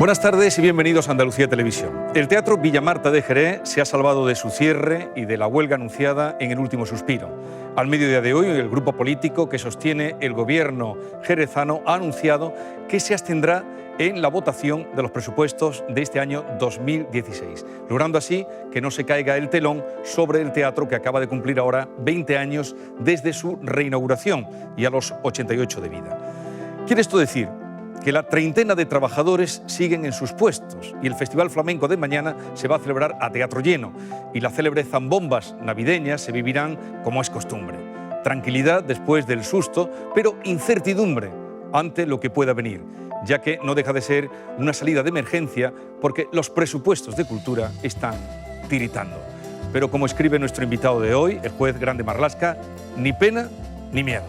Buenas tardes y bienvenidos a Andalucía Televisión. El Teatro Villa Marta de Jerez se ha salvado de su cierre y de la huelga anunciada en el último suspiro. Al mediodía de hoy, el grupo político que sostiene el gobierno jerezano ha anunciado que se abstendrá en la votación de los presupuestos de este año 2016, logrando así que no se caiga el telón sobre el teatro que acaba de cumplir ahora 20 años desde su reinauguración y a los 88 de vida. ¿Quiere esto decir que la treintena de trabajadores siguen en sus puestos y el Festival Flamenco de mañana se va a celebrar a teatro lleno y las célebres zambombas navideñas se vivirán como es costumbre? Tranquilidad después del susto, pero incertidumbre ante lo que pueda venir, ya que no deja de ser una salida de emergencia porque los presupuestos de cultura están tiritando. Pero como escribe nuestro invitado de hoy, el juez Grande Marlaska, ni pena ni miedo.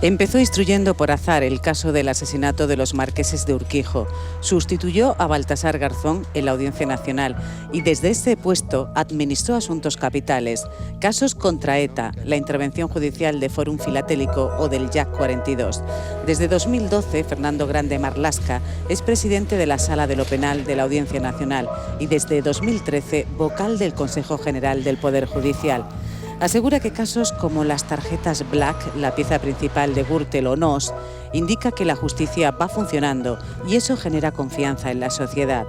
Empezó instruyendo por azar el caso del asesinato de los marqueses de Urquijo. Sustituyó a Baltasar Garzón en la Audiencia Nacional y desde ese puesto administró asuntos capitales, casos contra ETA, la intervención judicial de Fórum Filatélico o del JAC 42. Desde 2012, Fernando Grande Marlaska es presidente de la Sala de lo Penal de la Audiencia Nacional y desde 2013 vocal del Consejo General del Poder Judicial. Asegura que casos como las tarjetas Black, la pieza principal de Gürtel o NOS, indica que la justicia va funcionando y eso genera confianza en la sociedad.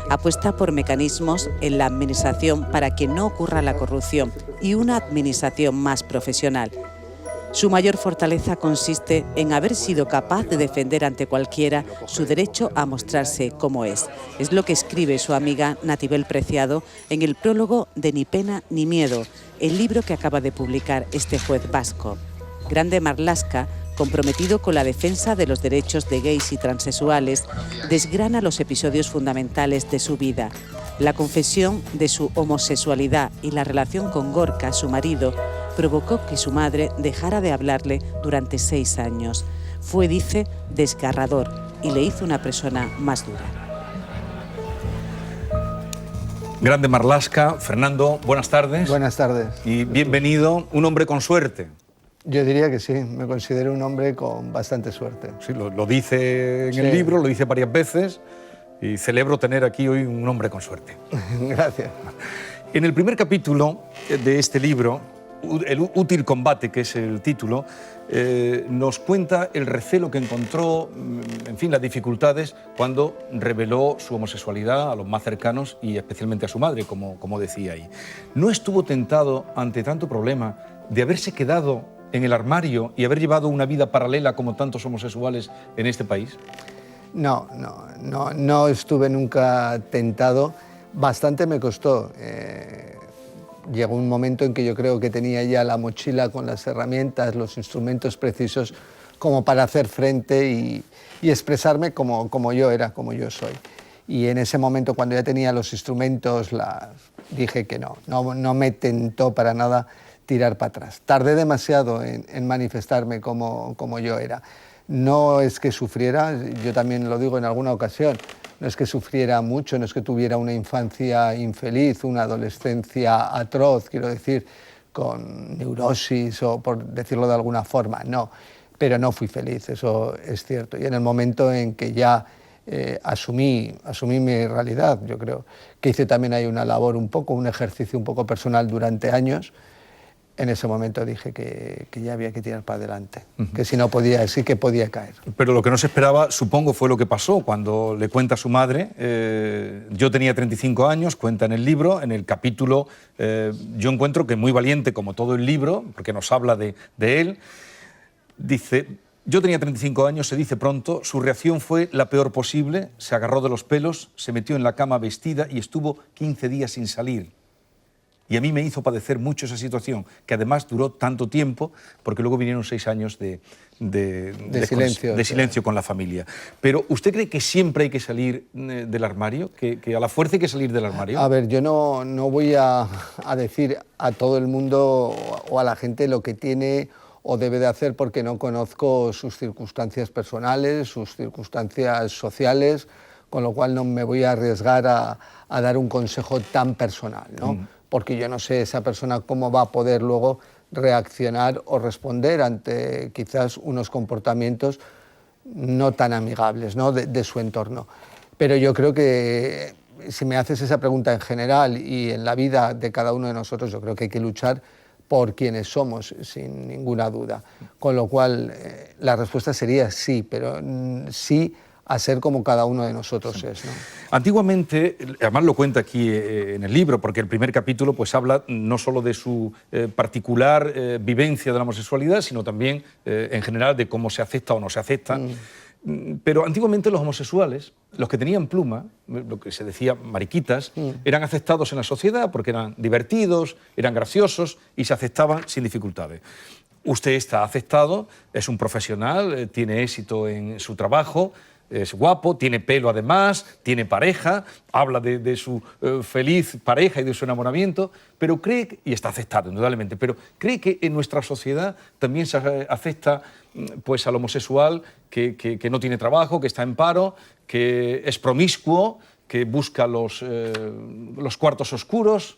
Apuesta por mecanismos en la administración para que no ocurra la corrupción y una administración más profesional. Su mayor fortaleza consiste en haber sido capaz de defender ante cualquiera su derecho a mostrarse como es. Es lo que escribe su amiga Natibel Preciado en el prólogo de Ni pena ni miedo, el libro que acaba de publicar este juez vasco. Grande Marlaska, comprometido con la defensa de los derechos de gays y transexuales, desgrana los episodios fundamentales de su vida. La confesión de su homosexualidad y la relación con Gorka, su marido, provocó que su madre dejara de hablarle durante 6 años. Fue, dice, desgarrador y le hizo una persona más dura. Grande Marlaska, Fernando, buenas tardes. Buenas tardes. Y bienvenido, un hombre con suerte. Yo diría que sí, me considero un hombre con bastante suerte. Sí, lo dice en el libro, lo dice varias veces y celebro tener aquí hoy un hombre con suerte. Gracias. En el primer capítulo de este libro, El útil combate, que es el título, nos cuenta el recelo que encontró, en fin, las dificultades cuando reveló su homosexualidad a los más cercanos y especialmente a su madre, como decía ahí. ¿No estuvo tentado ante tanto problema de haberse quedado en el armario y haber llevado una vida paralela como tantos homosexuales en este país? No estuve nunca tentado. Bastante me costó. Llegó un momento en que yo creo que tenía ya la mochila con las herramientas, los instrumentos precisos como para hacer frente y expresarme como yo era, como yo soy. Y en ese momento, cuando ya tenía los instrumentos, dije que no me tentó para nada tirar para atrás. Tardé demasiado en manifestarme como yo era. No es que sufriera, yo también lo digo en alguna ocasión, no es que sufriera mucho, no es que tuviera una infancia infeliz, una adolescencia atroz, quiero decir, con neurosis o por decirlo de alguna forma, no, pero no fui feliz, eso es cierto. Y en el momento en que ya asumí mi realidad, yo creo que hice también ahí una labor un ejercicio un poco personal durante años. En ese momento dije que ya había que tirar para adelante, que si no podía, sí que podía caer. Pero lo que no se esperaba, supongo, fue lo que pasó cuando le cuenta a su madre. Yo tenía 35 años, cuenta en el libro, en el capítulo, yo encuentro que muy valiente, como todo el libro, porque nos habla de él. Dice, yo tenía 35 años, se dice pronto, su reacción fue la peor posible, se agarró de los pelos, se metió en la cama vestida y estuvo 15 días sin salir. Y a mí me hizo padecer mucho esa situación, que además duró tanto tiempo, porque luego vinieron 6 años de silencio con la familia. Pero, ¿usted cree que siempre hay que salir del armario? ¿Que a la fuerza hay que salir del armario? A ver, yo no voy a decir a todo el mundo o a la gente lo que tiene o debe de hacer, porque no conozco sus circunstancias personales, sus circunstancias sociales, con lo cual no me voy a arriesgar a dar un consejo tan personal, ¿no? Porque yo no sé esa persona cómo va a poder luego reaccionar o responder ante quizás unos comportamientos no tan amigables, ¿no? de su entorno. Pero yo creo que si me haces esa pregunta en general y en la vida de cada uno de nosotros, yo creo que hay que luchar por quienes somos, sin ninguna duda. Con lo cual, la respuesta sería sí, pero sí a ser como cada uno de nosotros es, ¿no? Antiguamente, además lo cuenta aquí en el libro, porque el primer capítulo pues habla no solo de su particular vivencia de la homosexualidad, sino también en general de cómo se acepta o no se acepta. Pero antiguamente los homosexuales, los que tenían pluma, lo que se decía mariquitas, eran aceptados en la sociedad porque eran divertidos, eran graciosos y se aceptaban sin dificultades. Usted está aceptado, es un profesional, tiene éxito en su trabajo, es guapo, tiene pelo además, tiene pareja, habla de su feliz pareja y de su enamoramiento, pero cree, y está aceptado indudablemente, pero cree que en nuestra sociedad también se acepta pues, al homosexual que no tiene trabajo, que está en paro, que es promiscuo, que busca los cuartos oscuros.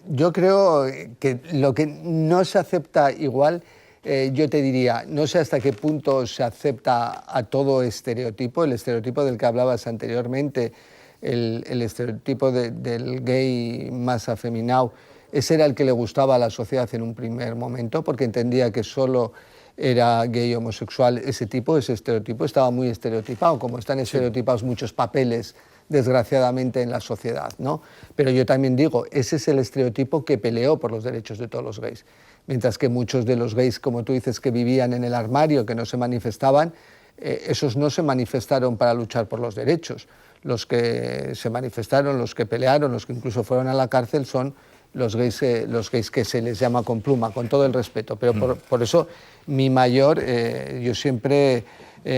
Yo creo que lo que no se acepta igual, yo te diría, no sé hasta qué punto se acepta a todo estereotipo, el estereotipo del que hablabas anteriormente, el estereotipo del gay más afeminado, ese era el que le gustaba a la sociedad en un primer momento, porque entendía que solo era gay homosexual, ese estereotipo estaba muy estereotipado, como están estereotipados muchos papeles, desgraciadamente, en la sociedad, ¿no? Pero yo también digo, ese es el estereotipo que peleó por los derechos de todos los gays. Mientras que muchos de los gays, como tú dices, que vivían en el armario, que no se manifestaban, esos no se manifestaron para luchar por los derechos. Los que se manifestaron, los que pelearon, los que incluso fueron a la cárcel son los gays que se les llama con pluma, con todo el respeto. Pero por eso yo siempre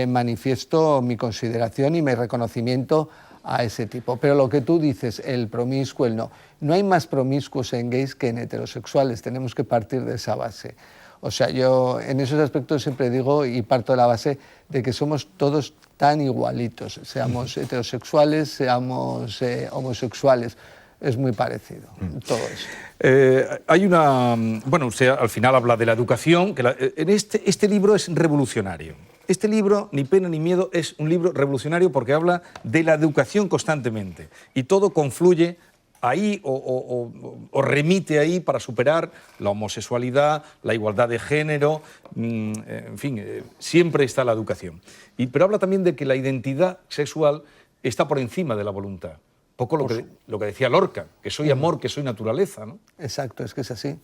manifiesto mi consideración y mi reconocimiento a ese tipo. Pero lo que tú dices, el promiscuo, el no. No hay más promiscuos en gays que en heterosexuales, tenemos que partir de esa base. O sea, yo en esos aspectos siempre digo y parto de la base de que somos todos tan igualitos, seamos heterosexuales, seamos homosexuales, es muy parecido, todo eso. Hay una... Bueno, usted al final habla de la educación, que en este libro es revolucionario. Este libro, Ni pena ni miedo, es un libro revolucionario porque habla de la educación constantemente y todo confluye ahí o remite ahí para superar la homosexualidad, la igualdad de género, en fin, siempre está la educación. Pero habla también de que la identidad sexual está por encima de la voluntad. Poco lo que decía Lorca, que soy amor, que soy naturaleza, ¿no? Exacto, es que es así.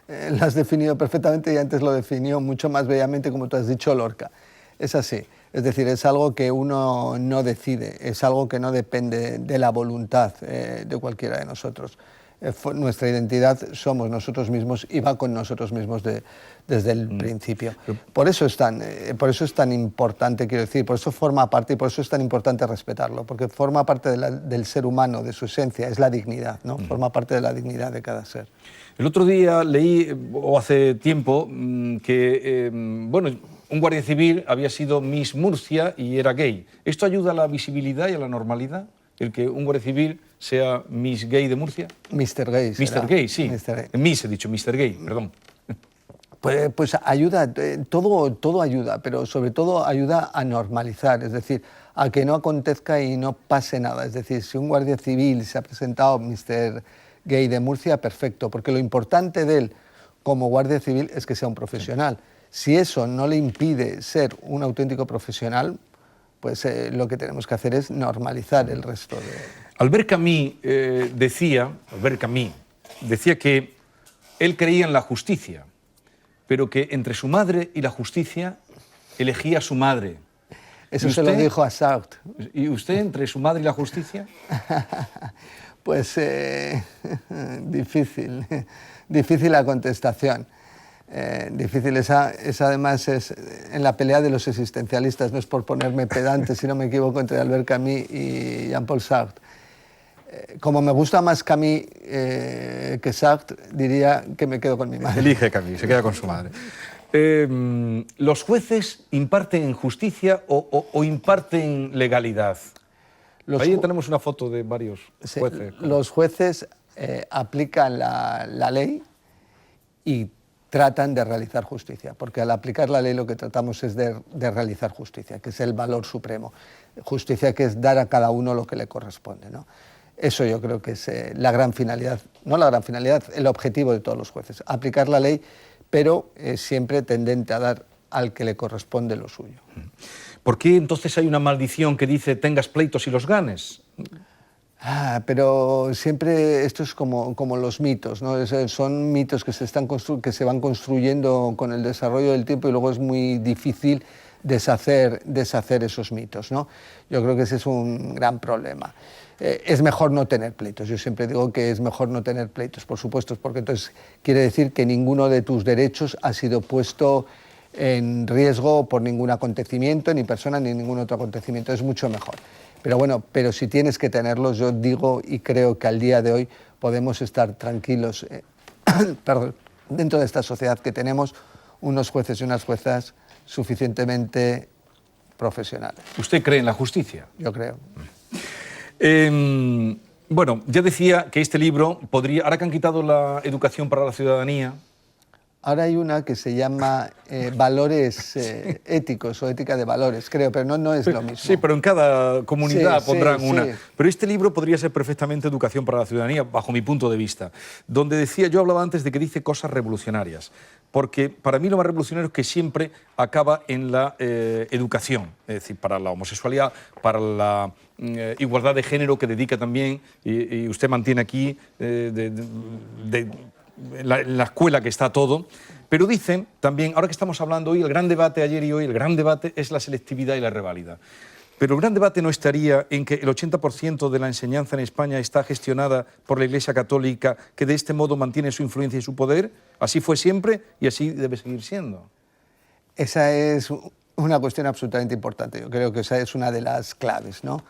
Lo has definido perfectamente y antes lo definió mucho más bellamente, como tú has dicho, Lorca. Es así, es decir, es algo que uno no decide, es algo que no depende de la voluntad de cualquiera de nosotros. Nuestra identidad somos nosotros mismos y va con nosotros mismos desde el principio. Por eso es tan importante, quiero decir, por eso forma parte y por eso es tan importante respetarlo, porque forma parte del ser humano, de su esencia, es la dignidad, ¿no? Forma parte de la dignidad de cada ser. El otro día leí, o hace tiempo, que, bueno, un guardia civil había sido Miss Murcia y era gay. ¿Esto ayuda a la visibilidad y a la normalidad? ¿El que un guardia civil sea Miss Gay de Murcia? Mr. Gay. Mr. Gay, sí. Mr. Miss he dicho, Mr. Gay, perdón. Pues ayuda, todo ayuda, pero sobre todo ayuda a normalizar, es decir, a que no acontezca y no pase nada. Es decir, si un guardia civil se ha presentado Mr. Gay de Murcia, perfecto, porque lo importante de él como guardia civil es que sea un profesional. Si eso no le impide ser un auténtico profesional, pues lo que tenemos que hacer es normalizar el resto de... Albert Camus decía que él creía en la justicia, pero que entre su madre y la justicia elegía a su madre. Eso se lo dijo a Sartre. ¿Y usted entre su madre y la justicia? Pues difícil la contestación. Difícil, esa además es en la pelea de los existencialistas, no es por ponerme pedante, si no me equivoco, entre Albert Camus y Jean-Paul Sartre. Como me gusta más Camus que Sartre, diría que me quedo con mi madre. Elige Camus, se queda con su madre. ¿Los jueces imparten justicia o imparten legalidad? Ahí tenemos una foto de varios jueces. Los jueces aplican la ley y tratan de realizar justicia, porque al aplicar la ley lo que tratamos es de realizar justicia, que es el valor supremo. Justicia que es dar a cada uno lo que le corresponde, ¿no? Eso yo creo que es la gran finalidad, no la gran finalidad, el objetivo de todos los jueces, aplicar la ley, pero siempre tendente a dar al que le corresponde lo suyo. ¿Por qué entonces hay una maldición que dice tengas pleitos y los ganes? Pero siempre esto es como los mitos, ¿no? Son mitos que se van construyendo con el desarrollo del tiempo y luego es muy difícil deshacer esos mitos, ¿no? Yo creo que ese es un gran problema. Es mejor no tener pleitos. Yo siempre digo que es mejor no tener pleitos, por supuesto, porque entonces quiere decir que ninguno de tus derechos ha sido puesto en riesgo por ningún acontecimiento, ni persona, ni ningún otro acontecimiento. Es mucho mejor. Pero bueno, pero si tienes que tenerlos, yo digo y creo que al día de hoy podemos estar tranquilos dentro de esta sociedad que tenemos unos jueces y unas juezas suficientemente profesionales. ¿Usted cree en la justicia? Yo creo. Bueno, ya decía que este libro podría, ahora que han quitado la educación para la ciudadanía... Ahora hay una que se llama valores éticos o ética de valores, creo, pero no es lo mismo. Sí, pero en cada comunidad pondrán una. Sí. Pero este libro podría ser perfectamente educación para la ciudadanía, bajo mi punto de vista, donde decía, yo hablaba antes de que dice cosas revolucionarias, porque para mí lo más revolucionario es que siempre acaba en la educación, es decir, para la homosexualidad, para la igualdad de género que dedica también, y usted mantiene aquí en la escuela que está todo, pero dicen también, ahora que estamos hablando hoy, el gran debate ayer y hoy, el gran debate es la selectividad y la reválida. Pero el gran debate no estaría en que el 80% de la enseñanza en España está gestionada por la Iglesia Católica, que de este modo mantiene su influencia y su poder. Yo fue siempre y así debe seguir siendo. Esa es una cuestión absolutamente importante. Yo creo que esa es una de las claves, ¿no?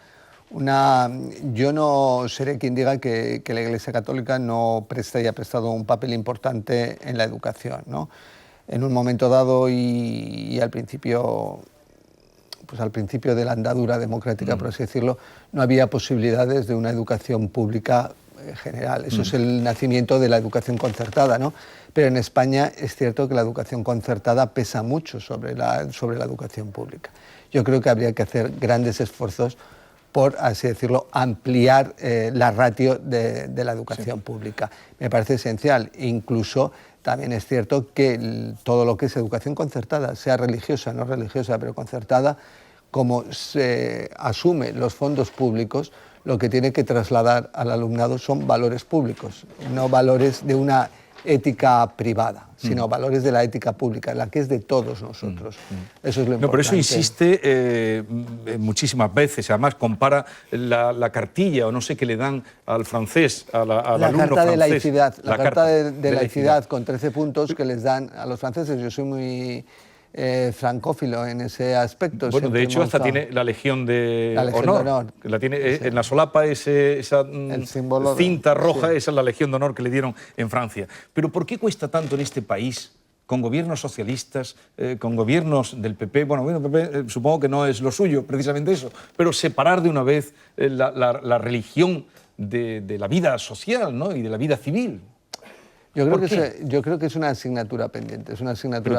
Yo no seré quien diga que la Iglesia Católica no presta y ha prestado un papel importante en la educación, ¿no? En un momento dado y al principio de la andadura democrática, por así decirlo, no había posibilidades de una educación pública general. Eso es el nacimiento de la educación concertada, ¿no? Pero en España es cierto que la educación concertada pesa mucho sobre la educación pública. Yo creo que habría que hacer grandes esfuerzos por, así decirlo, ampliar la ratio de la educación pública. Me parece esencial. Incluso también es cierto que todo lo que es educación concertada, sea religiosa, no religiosa, pero concertada, como se asume los fondos públicos, lo que tiene que trasladar al alumnado son valores públicos, no valores de una ética privada, sino valores de la ética pública, la que es de todos nosotros. Eso es lo importante. No, pero eso insiste muchísimas veces. Además, compara la cartilla, o no sé, qué le dan al francés, al alumno francés. La carta de laicidad con 13 puntos que les dan a los franceses. Yo soy muy francófilo en ese aspecto. Bueno, de hecho, hasta tiene la Legión de Honor. La tiene, en la solapa esa cinta roja, esa es la Legión de Honor que le dieron en Francia. Pero ¿por qué cuesta tanto en este país, con gobiernos socialistas, con gobiernos del PP? Bueno, el PP supongo que no es lo suyo, precisamente eso, pero separar de una vez la religión de la vida social, ¿no? Y de la vida civil. Yo creo que es una asignatura pendiente,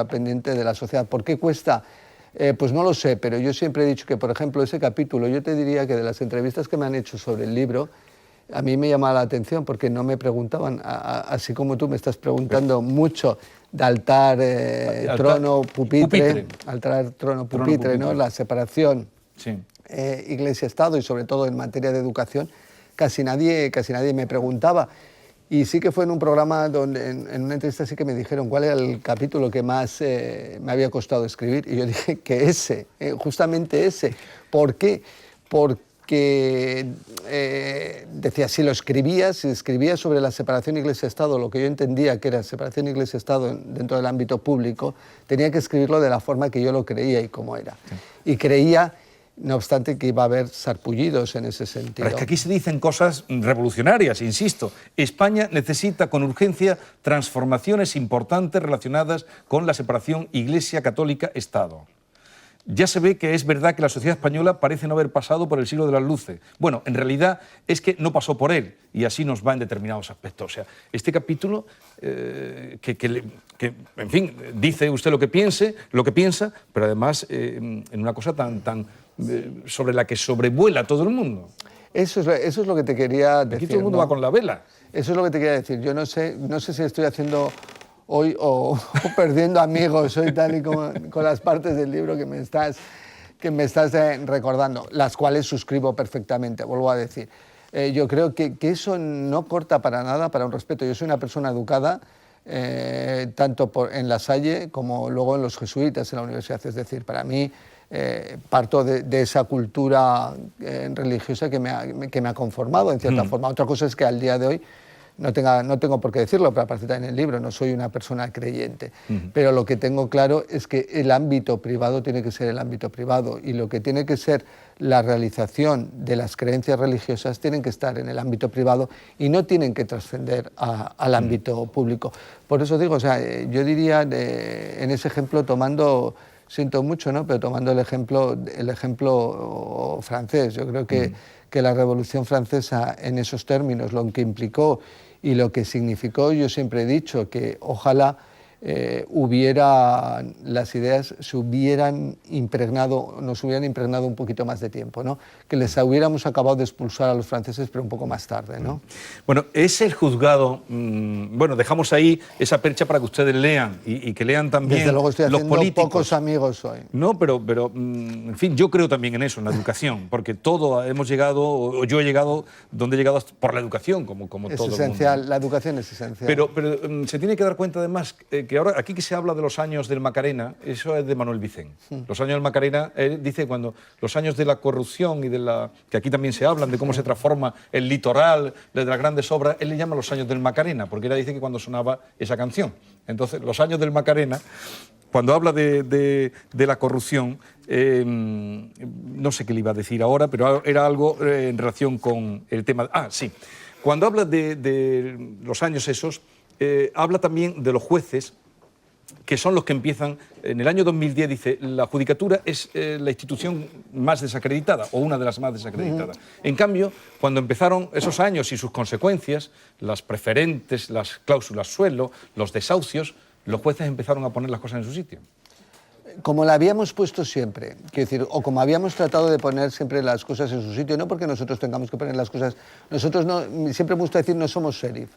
pendiente de la sociedad. ¿Por qué cuesta? Pues no lo sé, pero yo siempre he dicho que, por ejemplo, ese capítulo, yo te diría que de las entrevistas que me han hecho sobre el libro, a mí me llamaba la atención porque no me preguntaban, así como tú me estás preguntando mucho de altar, trono, pupitre, altar, trono, pupitre, ¿no? La separación Iglesia-Estado y sobre todo en materia de educación, casi nadie me preguntaba. Y sí que fue en un programa donde, en una entrevista sí que me dijeron cuál era el capítulo que más me había costado escribir. Y yo dije que ese, justamente ese. ¿Por qué? Porque decía, si escribía sobre la separación Iglesia-Estado, lo que yo entendía que era separación Iglesia-Estado dentro del ámbito público, tenía que escribirlo de la forma que yo lo creía y cómo era. Sí. Y creía, no obstante, que iba a haber sarpullidos en ese sentido. Pero es que aquí se dicen cosas revolucionarias, insisto. España necesita con urgencia transformaciones importantes relacionadas con la separación Iglesia Católica-Estado. ya se ve que es verdad que la sociedad española parece no haber pasado por el siglo de las luces. Bueno, en realidad es que no pasó por él y así nos va en determinados aspectos. O sea, este capítulo que, en fin, dice usted lo que piensa, pero además en una cosa sobre la que sobrevuela todo el mundo. Eso es lo que te quería decir. Aquí todo el mundo va con la vela. Eso es lo que te quería decir. Yo no sé si estoy haciendo hoy o perdiendo amigos hoy tal y como con las partes del libro que me estás recordando, las cuales suscribo perfectamente, vuelvo a decir. Yo creo que eso no corta para nada para un respeto. Yo soy una persona educada, tanto en La Salle como luego en los jesuitas en la universidad. Es decir, para mí parto de esa cultura religiosa que me ha conformado en cierta forma. Otra cosa es que al día de hoy no tengo por qué decirlo, pero aparece en el libro, no soy una persona creyente. Pero lo que tengo claro es que el ámbito privado tiene que ser el ámbito privado y lo que tiene que ser la realización de las creencias religiosas tienen que estar en el ámbito privado y no tienen que trascender al ámbito público. Por eso digo, o sea, yo diría en ese ejemplo siento mucho, ¿no? Pero tomando el ejemplo francés, yo creo que la Revolución Francesa en esos términos, lo que implicó y lo que significó, yo siempre he dicho que ojalá las ideas nos hubieran impregnado un poquito más de tiempo, ¿no? Que les hubiéramos acabado de expulsar a los franceses, pero un poco más tarde, ¿no? Bueno, es el juzgado, bueno, dejamos ahí esa percha para que ustedes lean y que lean también. Desde luego estoy los haciendo políticos. Pocos amigos hoy. No, pero en fin, yo creo también en eso, en la educación, porque todos hemos llegado, o yo he llegado donde he llegado por la educación, como todo el mundo. Es esencial, la educación es esencial. Pero se tiene que dar cuenta además que ahora, aquí que se habla de los años del Macarena, eso es de Manuel Vicent. Los años del Macarena, él dice cuando los años de la corrupción y que aquí también se hablan de cómo se transforma el litoral, de las grandes obras, él le llama los años del Macarena, porque él dice que cuando sonaba esa canción. Entonces, los años del Macarena, cuando habla de la corrupción, no sé qué le iba a decir ahora, pero era algo en relación con el tema. Sí. Cuando habla de los años esos, habla también de los jueces, que son los que empiezan. En el año 2010 dice, la judicatura es la institución más desacreditada, o una de las más desacreditadas. En cambio, cuando empezaron esos años y sus consecuencias, las preferentes, las cláusulas suelo, los desahucios, los jueces empezaron a poner las cosas en su sitio. Como la habíamos puesto siempre, quiero decir, o como habíamos tratado de poner siempre las cosas en su sitio, no porque nosotros tengamos que poner las cosas, nosotros no, siempre me gusta decir, no somos sheriff.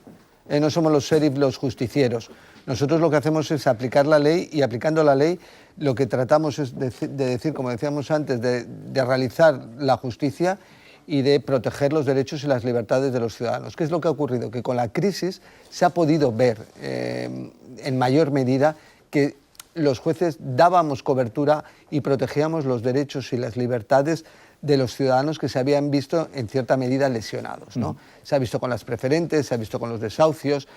No somos los sheriff los justicieros. Nosotros lo que hacemos es aplicar la ley y aplicando la ley lo que tratamos es de decir, como decíamos antes, de realizar la justicia y de proteger los derechos y las libertades de los ciudadanos. ¿Qué es lo que ha ocurrido? Que con la crisis se ha podido ver en mayor medida que los jueces dábamos cobertura y protegíamos los derechos y las libertades de los ciudadanos que se habían visto en cierta medida lesionados, ¿no? Se ha visto con las preferentes, se ha visto con los desahucios,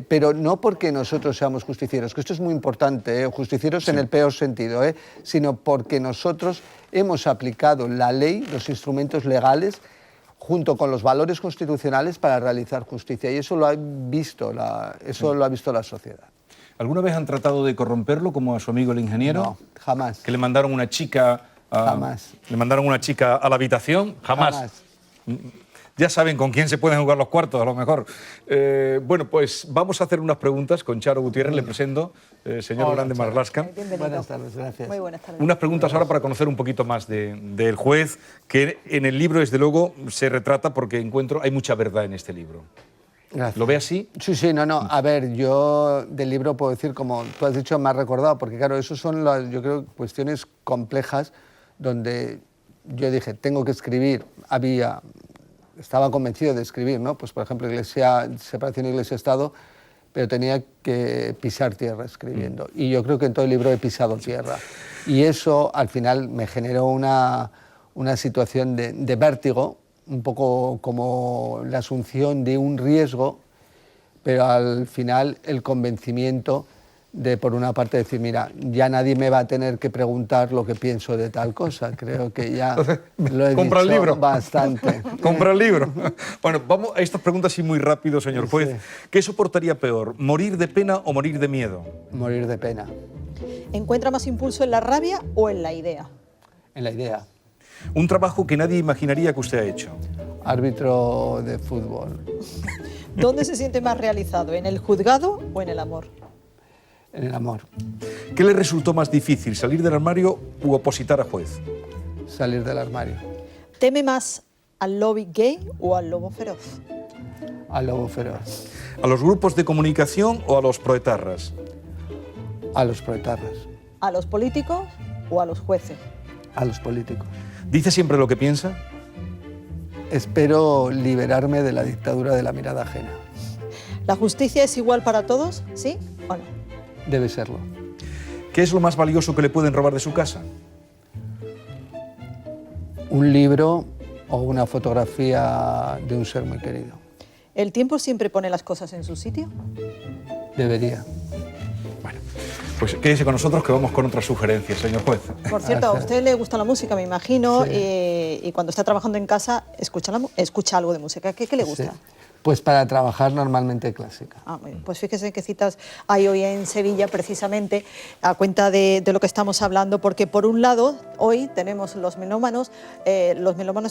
pero no porque nosotros seamos justicieros, que esto es muy importante, justicieros en el peor sentido, sino porque nosotros hemos aplicado la ley, los instrumentos legales, junto con los valores constitucionales para realizar justicia, y eso lo ha visto la sociedad. ¿Alguna vez han tratado de corromperlo, como a su amigo el ingeniero? No, jamás. ¿Que le mandaron una chica Jamás. ¿Le mandaron una chica a la habitación? Jamás. Ya saben con quién se pueden jugar los cuartos, a lo mejor. Bueno, pues vamos a hacer unas preguntas con Charo Gutiérrez. Le presento, señor Grande Marlaska. Buenas tardes, gracias. Muy buenas tardes. Unas preguntas ahora para conocer un poquito más del juez, que en el libro, desde luego, se retrata porque hay mucha verdad en este libro. Gracias. ¿Lo ve así? Sí, no. A ver, yo del libro puedo decir, como tú has dicho, me has recordado, porque claro, eso son yo creo, cuestiones complejas donde yo dije, tengo que escribir, estaba convencido de escribir, ¿no? Pues por ejemplo, separación Iglesia-Estado, pero tenía que pisar tierra escribiendo. Y yo creo que en todo el libro he pisado tierra. Y eso al final me generó una situación de vértigo, un poco como la asunción de un riesgo, pero al final el convencimiento de, por una parte, decir, mira, ya nadie me va a tener que preguntar lo que pienso de tal cosa. Creo que ya lo he Compra el dicho libro. bastante. Compra el libro. Bueno, vamos a estas preguntas así muy rápido, señor juez. Sí. ¿Qué soportaría peor, morir de pena o morir de miedo? Morir de pena. ¿Encuentra más impulso en la rabia o en la idea? en la idea. Un trabajo que nadie imaginaría que usted ha hecho. Árbitro de fútbol. ¿Dónde se siente más realizado, en el juzgado o en el amor? En el amor. ¿Qué le resultó más difícil, salir del armario u opositar a juez? Salir del armario. ¿Teme más al lobby gay o al lobo feroz? Al lobo feroz. ¿A los grupos de comunicación o a los proetarras? A los proetarras. ¿A los políticos o a los jueces? A los políticos. ¿Dice siempre lo que piensa? Espero liberarme de la dictadura de la mirada ajena. ¿La justicia es igual para todos, sí o no? Debe serlo. ¿Qué es lo más valioso que le pueden robar de su casa? Un libro o una fotografía de un ser muy querido. ¿El tiempo siempre pone las cosas en su sitio? Debería. Bueno, pues quédese con nosotros que vamos con otras sugerencias, señor juez. Por cierto, a usted le gusta la música, me imagino, y cuando está trabajando en casa, escucha algo de música. ¿Qué le gusta? Sí. Pues para trabajar normalmente clásica. Ah, muy bien. Pues fíjese qué citas hay hoy en Sevilla, precisamente a cuenta de lo que estamos hablando, porque por un lado, hoy tenemos los melómanos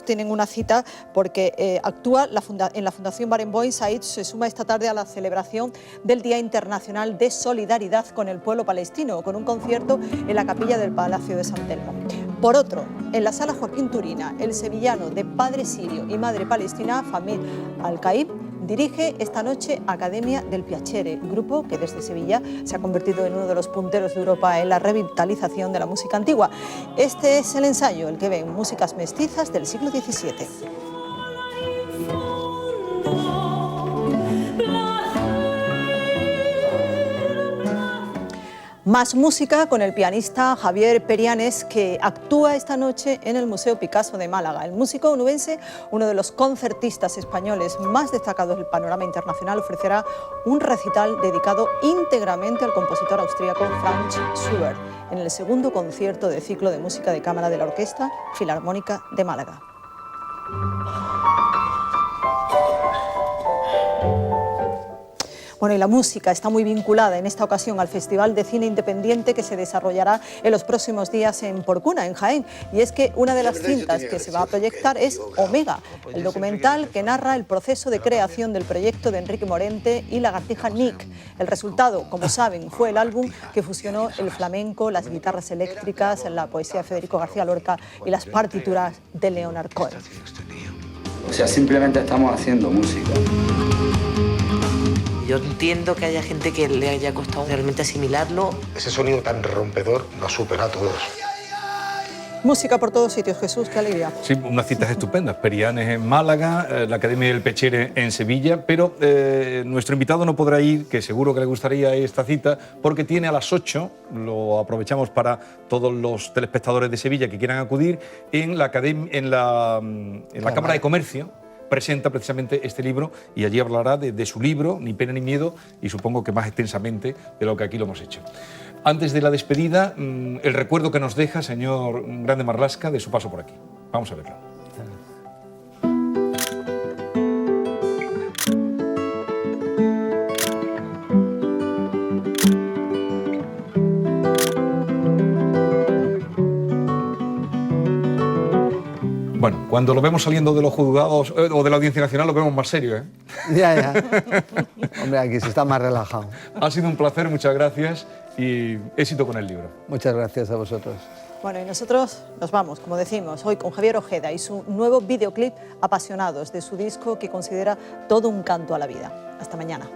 tienen una cita porque actúa en la Fundación Barenboim. Said se suma esta tarde a la celebración del Día Internacional de Solidaridad con el pueblo palestino, con un concierto en la capilla del Palacio de San Telmo. Por otro, en la Sala Joaquín Turina, el sevillano de padre sirio y madre palestina, Famir Al-Kaib, dirige esta noche Academia del Piacere, grupo que desde Sevilla se ha convertido en uno de los punteros de Europa en la revitalización de la música antigua. Este es el ensayo, el que ven músicas mestizas del siglo XVII. Más música con el pianista Javier Perianes, que actúa esta noche en el Museo Picasso de Málaga. El músico onubense, uno de los concertistas españoles más destacados del panorama internacional, ofrecerá un recital dedicado íntegramente al compositor austríaco Franz Schubert en el segundo concierto de ciclo de música de cámara de la Orquesta Filarmónica de Málaga. Bueno, y la música está muy vinculada en esta ocasión al Festival de Cine Independiente que se desarrollará en los próximos días en Porcuna, en Jaén. Y es que una de las cintas que se va a proyectar es Omega, el documental que narra el proceso de creación del proyecto de Enrique Morente y Lagartija Nick. El resultado, como saben, fue el álbum que fusionó el flamenco, las guitarras eléctricas, la poesía de Federico García Lorca y las partituras de Leonard Cohen. O sea, simplemente estamos haciendo música. Yo entiendo que haya gente que le haya costado realmente asimilarlo. Ese sonido tan rompedor nos supera a todos. Música por todos sitios, Jesús, qué alegría. Sí, unas citas estupendas. Perianes en Málaga, la Academia del Piacere en Sevilla, pero nuestro invitado no podrá ir, que seguro que le gustaría esta cita, porque tiene a las 8, lo aprovechamos para todos los telespectadores de Sevilla que quieran acudir, en la Cámara de Comercio. Presenta precisamente este libro y allí hablará de su libro, Ni pena ni miedo, y supongo que más extensamente de lo que aquí lo hemos hecho. Antes de la despedida, el recuerdo que nos deja, señor Grande Marlaska, de su paso por aquí. Vamos a verlo. Bueno, cuando lo vemos saliendo de los juzgados o de la Audiencia Nacional lo vemos más serio, ¿eh? Ya. Hombre, aquí se está más relajado. Ha sido un placer, muchas gracias y éxito con el libro. Muchas gracias a vosotros. Bueno, y nosotros nos vamos, como decimos, hoy con Javier Ojeda y su nuevo videoclip Apasionados, de su disco que considera todo un canto a la vida. Hasta mañana.